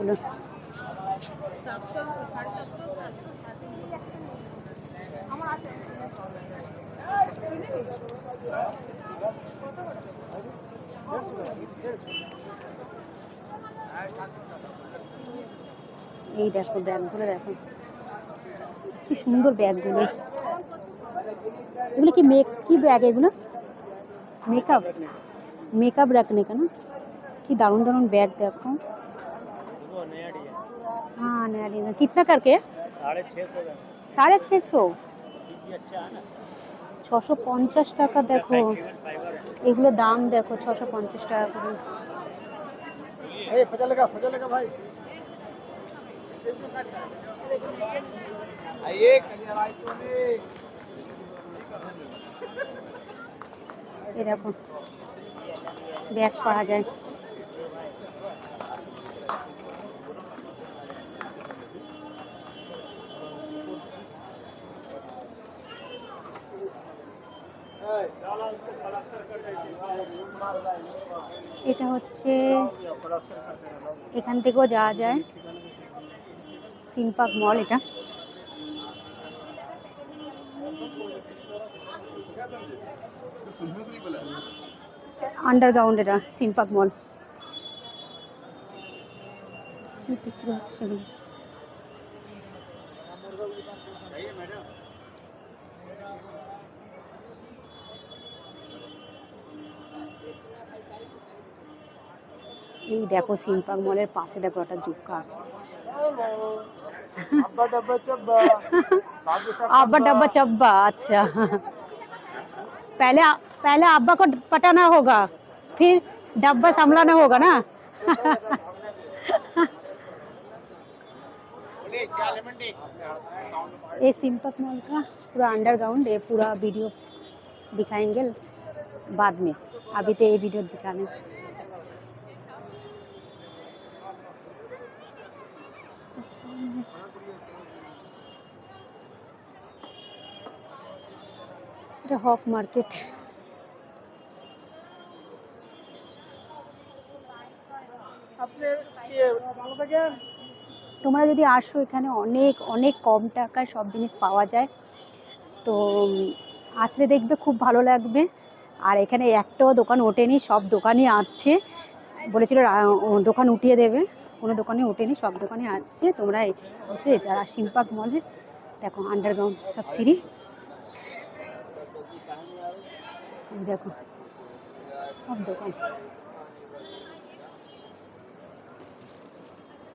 ব্যাগগুলো। এই দেখো ব্যাগগুলো, দেখো কি সুন্দর ব্যাগগুলো। এগুলো কি ব্যাগ এগুলো? मेकअप रखने का ना। कि दारुण दारुण बैग देखो। हाँ नया डिजाइन। कितना करके? 650। 650 টাকা। দেখো এগুলো দাম দেখো, 650 টাকা করে। ভাই এই দেখো ব্যাগ পাওয়া যায়। এটা হচ্ছে এখান থেকেও যাওয়া যায়, সিনপার্ক মল। এটা আন্ডারগ্রাউন্ড, এটা সিনপার্ক মল। এই দেখো সিনপার্ক মলের পাশে দেখো একটা জুক্কা। আব্বা डब्बा चब्बा। अच्छा पहले अब्बा को पटाना होगा, फिर डब्बा संभलाना होगा ना। ये सिंपक मॉल का पूरा अंडरग्राउंड, ये पूरा वीडियो दिखाएंगे बाद में, अभी तो ये वीडियो दिखाने। এটা হক মার্কেট। তোমরা যদি আসো এখানে অনেক অনেক কম টাকায় সব জিনিস পাওয়া যায়, তো আসলে দেখবে খুব ভালো লাগবে। আর এখানে একটাও দোকান ওঠেনি, সব দোকানই আছে। বলেছিল দোকান উঠিয়ে দেবে, কোনো দোকানে ওঠেনি, সব দোকানে আছে। তোমরা এসে যারা সিনপার্ক মলে দেখো আন্ডারগ্রাউন্ড সব সিঁড়ি দেখো, সব দোকান।